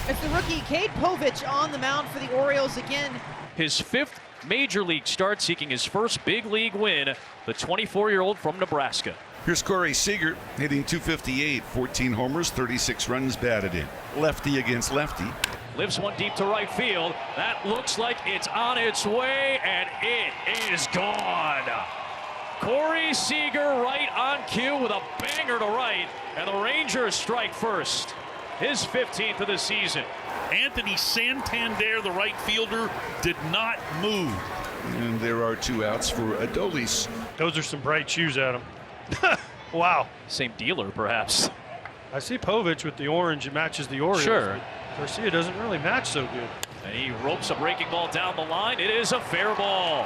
It's the rookie Cade Povich on the mound for the Orioles again. His fifth major league start, seeking his first big league win, the 24-year-old from Nebraska. Here's Corey Seager hitting .258, 14 homers, 36 runs batted in. Lefty against lefty. Lifts one deep to right field. That looks like it's on its way, and it is gone. Corey Seager right on cue with a banger to right, and the Rangers strike first. His 15th of the season. Anthony Santander, the right fielder, did not move. And there are 2 outs for Adolis. Those are some bright shoes, Adam. Wow. Same dealer, perhaps. I see Povich with the orange. It matches the Orioles. Sure. Garcia doesn't really match so good. And he ropes a breaking ball down the line. It is a fair ball.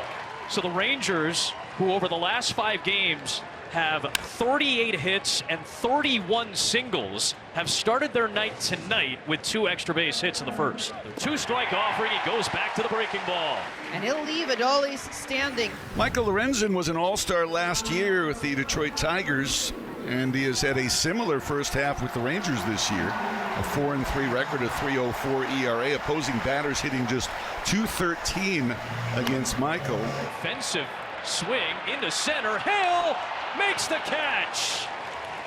So the Rangers, who over the last 5 games have 38 hits and 31 singles, have started their night tonight with 2 extra base hits in the first. The 2-strike offering, he goes back to the breaking ball. And he'll leave Adolis standing. Michael Lorenzen was an all-star last year with the Detroit Tigers, and he has had a similar first half with the Rangers this year. A 4-3 record, a 3.04 ERA, opposing batters hitting just .213 against Michael. Offensive swing into center. Hill makes the catch.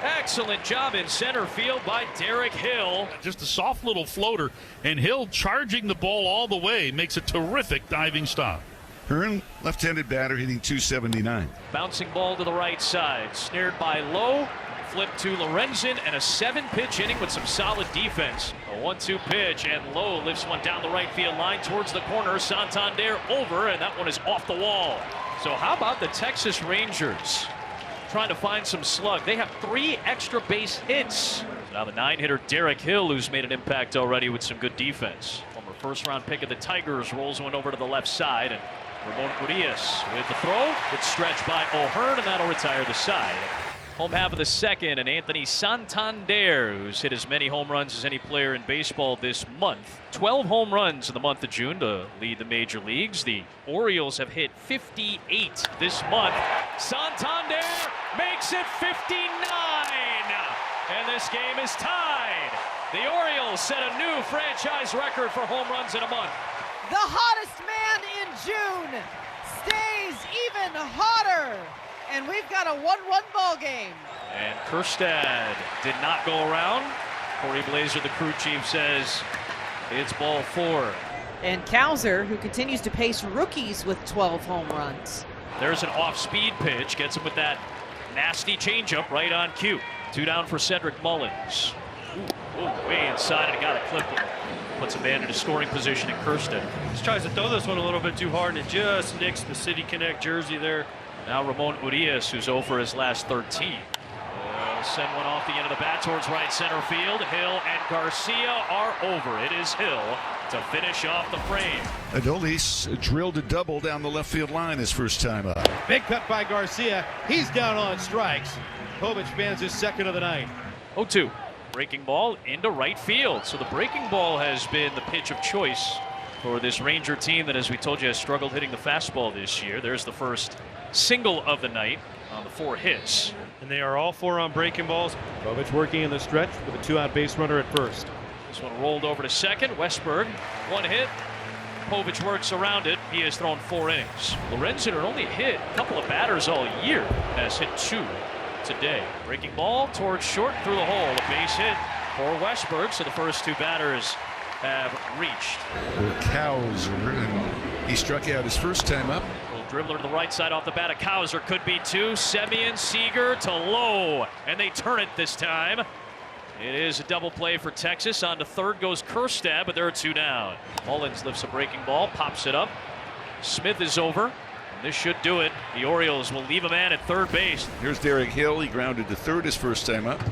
Excellent job in center field by Derek Hill. Just a soft little floater, and Hill charging the ball all the way makes a terrific diving stop. Hearn, left-handed batter, hitting .279. Bouncing ball to the right side, snared by Lowe. Flip to Lorenzen, and a 7-pitch inning with some solid defense. A 1-2 pitch, and Lowe lifts one down the right field line towards the corner. Santander over, and that one is off the wall. So how about the Texas Rangers trying to find some slug? They have 3 extra base hits. Now the 9-hitter Derek Hill, who's made an impact already with some good defense. Former first-round pick of the Tigers, rolls one over to the left side, and Ramon Urias with the throw. It's stretched by O'Hearn, and that'll retire the side. Home half of the second, and Anthony Santander, who's hit as many home runs as any player in baseball this month. 12 home runs in the month of June to lead the major leagues. The Orioles have hit 58 this month. Santander makes it 59, and this game is tied. The Orioles set a new franchise record for home runs in a month. The hottest man in June stays even hotter. And we've got a 1-1 ball game. And Kjerstad did not go around. Corey Blazer, the crew chief, says it's ball 4. And Cowser, who continues to pace rookies with 12 home runs. There's an off-speed pitch. Gets him with that nasty changeup right on cue. 2 down for Cedric Mullins. Ooh, way inside, and he got a clip. Puts a man in a scoring position in Kjerstad. Just tries to throw this one a little bit too hard, and it just nicks the City Connect jersey there. Now Ramon Urias, who's 0 for his last 13. Send one off the end of the bat towards right center field. Hill and Garcia are over. It is Hill to finish off the frame. Adolis drilled a double down the left field line his first time up. Big cut by Garcia. He's down on strikes. Povich bands his second of the night. 0-2. Breaking ball into right field. So the breaking ball has been the pitch of choice for this Ranger team that, as we told you, has struggled hitting the fastball this year. There's the first single of the night on the 4 hits. And they are all 4 on breaking balls. Povich working in the stretch with a 2-out base runner at first. This one rolled over to second. Westberg, 1 hit. Povich works around it. He has thrown 4 innings. Lorenzen had only hit a couple of batters all year, has hit 2 today. Breaking ball towards short through the hole. A base hit for Westberg, so the first 2 batters have reached. Cowser, and he struck out his first time up. Dribbler to the right side off the bat. A Cowser could be 2. Semien, Seager to Lowe, and they turn it this time. It is a double play for Texas. On to third goes Kjerstad, but there are 2 down. Mullins lifts a breaking ball, pops it up. Smith is over, and this should do it. The Orioles will leave a man at third base. Here's Derek Hill. He grounded to third his first time up.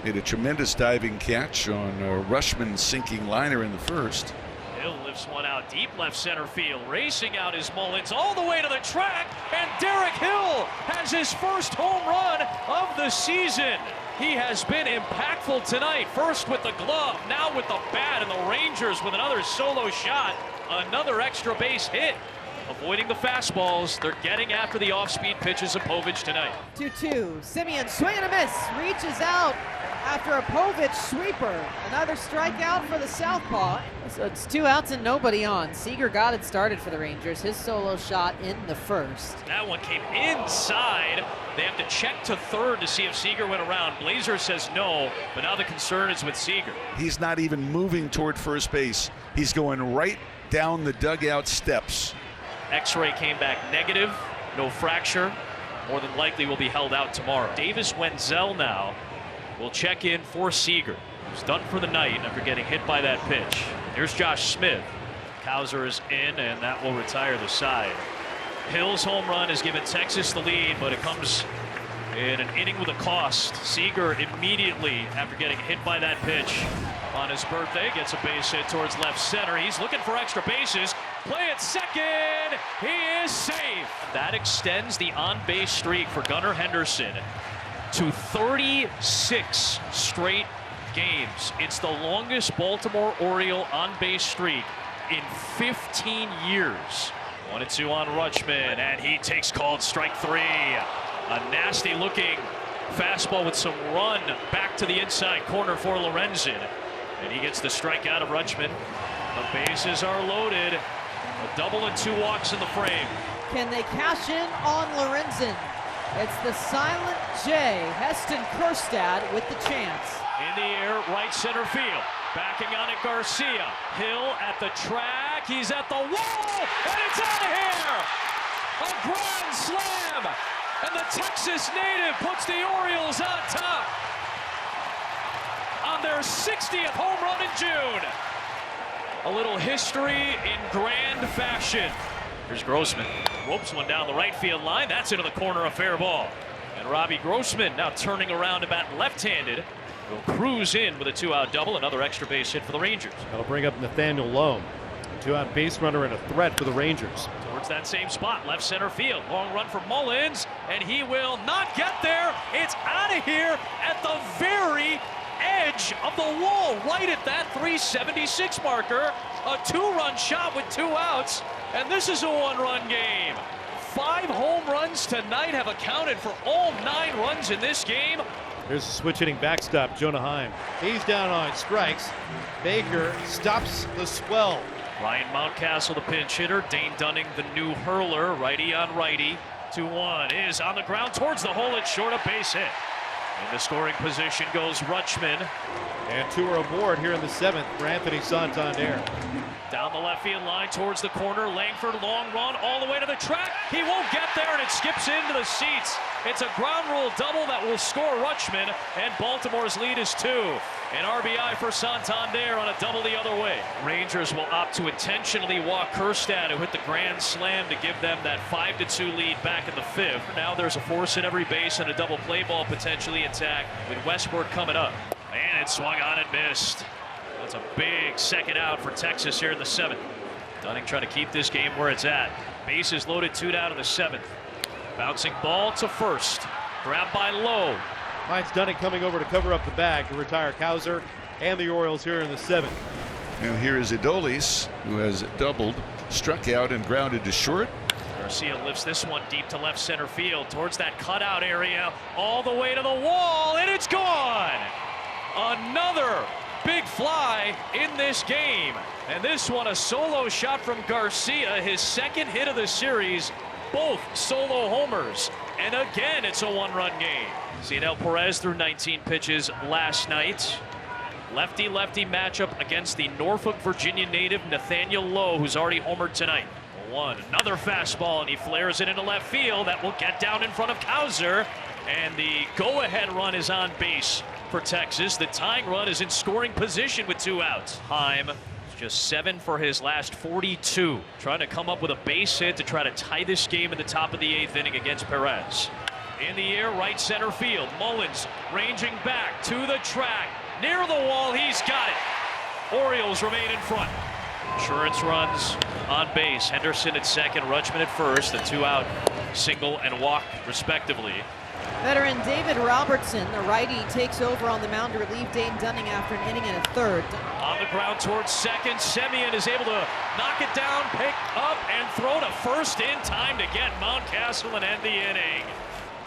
Made a tremendous diving catch on Rushman's sinking liner in the first. Hill lifts one out deep left center field. Racing out is Mullins all the way to the track, and Derek Hill has his first home run of the season. He has been impactful tonight, first with the glove, now with the bat, and the Rangers with another solo shot, another extra base hit. Avoiding the fastballs, they're getting after the off-speed pitches of Povich tonight. 2-2. Semien swing and a miss, reaches out after a Povich sweeper. Another strikeout for the southpaw. So it's 2 outs and nobody on. Seager got it started for the Rangers. His solo shot in the first. That one came inside. They have to check to third to see if Seager went around. Blazer says no, but now the concern is with Seager. He's not even moving toward first base. He's going right down the dugout steps. X-ray came back negative, no fracture. More than likely will be held out tomorrow. Davis Wenzel now will check in for Seager, who's done for the night after getting hit by that pitch. Here's Josh Smith. Cowser is in, and that will retire the side. Hill's home run has given Texas the lead, but it comes in an inning with a cost. Seager immediately, after getting hit by that pitch on his birthday, gets a base hit towards left center. He's looking for extra bases. Play at second. He is safe. That extends the on-base streak for Gunnar Henderson to 36 straight games. It's the longest Baltimore Oriole on-base streak in 15 years. 1-2 on Rutschman, and he takes called strike 3. A nasty looking fastball with some run back to the inside corner for Lorenzen. And he gets the strikeout of Rutschman. The bases are loaded. A double and 2 walks in the frame. Can they cash in on Lorenzen? It's the silent J, Heston Kjerstad with the chance. In the air, right center field. Backing on it, Garcia. Hill at the track. He's at the wall, and it's out of here! A grand slam! And the Texas native puts the Orioles on top on their 60th home run in June. A little history in grand fashion. Here's Grossman. Ropes one down the right field line. That's into the corner, a fair ball. And Robbie Grossman now turning around to bat left-handed. Will cruise in with a 2-out double. Another extra base hit for the Rangers. That'll bring up Nathaniel Lowe. 2-out base runner and a threat for the Rangers. Towards that same spot, left center field. Long run for Mullins, and he will not get there. It's out of here at the very edge of the wall, right at that 376 marker. A 2-run shot with 2 outs, and this is a 1-run game. 5 home runs tonight have accounted for all 9 runs in this game. Here's a switch hitting backstop, Jonah Heim. He's down on strikes. Baker stops the swell. Ryan Mountcastle, the pinch hitter. Dane Dunning, the new hurler. Righty on righty. 2-1 is on the ground towards the hole. It's short, a base hit. In the scoring position goes Rutschman. And 2 are aboard here in the 7th for Anthony Santander. Down the left field line towards the corner. Langford, long run all the way to the track. He won't get there, and it skips into the seats. It's a ground rule double that will score Rutschman, and Baltimore's lead is 2. An RBI for Santander on a double the other way. Rangers will opt to intentionally walk Kjerstad, who hit the grand slam to give them that 5-2 lead back in the 5th. Now there's a force at every base and a double play ball potentially intact with Westport coming up. And it swung on and missed. That's a big second out for Texas here in the 7th. Dunning trying to keep this game where it's at. Bases loaded, 2 down in the 7th. Bouncing ball to first. Grabbed by Lowe. Finds Dunning coming over to cover up the bag to retire Cowser and the Orioles here in the 7th. And here is Adolis, who has doubled, struck out and grounded to short. Garcia lifts this one deep to left center field towards that cutout area, all the way to the wall, and it's gone. Another big fly in this game, and this one a solo shot from Garcia, his 2nd hit of the series, both solo homers, and again it's a 1-run game. Cionel Perez threw 19 pitches last night. Lefty-lefty matchup against the Norfolk, Virginia native Nathaniel Lowe, who's already homered tonight. 1, another fastball, and he flares it into left field. That will get down in front of Cowser, and the go-ahead run is on base for Texas. The tying run is in scoring position with 2 outs. Heim just 7 for his last 42. Trying to come up with a base hit to try to tie this game in the top of the 8th inning against Perez. In the air, right center field. Mullins ranging back to the track. Near the wall, he's got it. Orioles remain in front. Insurance runs on base. Henderson at second, Rutschman at first. The 2-out single and walk respectively. Veteran David Robertson, the righty, takes over on the mound to relieve Dane Dunning after an inning and a 3rd. On the ground towards second, Semien is able to knock it down, pick up, and throw to first in time to get Mountcastle and end the inning.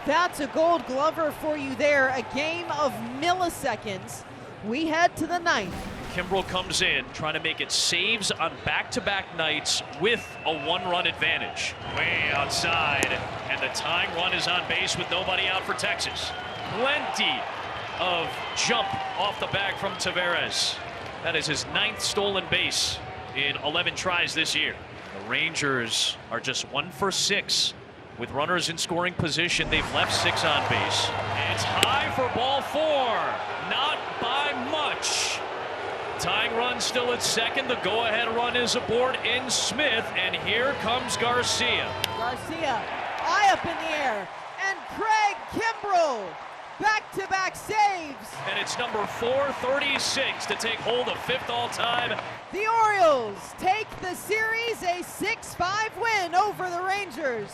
That's a Gold Glover for you there. A game of milliseconds. We head to the ninth. Kimbrel comes in, trying to make it saves on back-to-back nights with a one-run advantage. Way outside, and the tying run is on base with nobody out for Texas. Plenty of jump off the bag from Taveras. That is his 9th stolen base in 11 tries this year. The Rangers are just 1 for 6 with runners in scoring position. They've left 6 on base. It's high for ball 4. Not by much. Tying run still at second. The go-ahead run is aboard in Smith, and here comes Garcia. Garcia, eye up in the air, and Craig Kimbrel, back-to-back saves. And it's number 436 to take hold of 5th all-time. The Orioles take the series, a 6-5 win over the Rangers.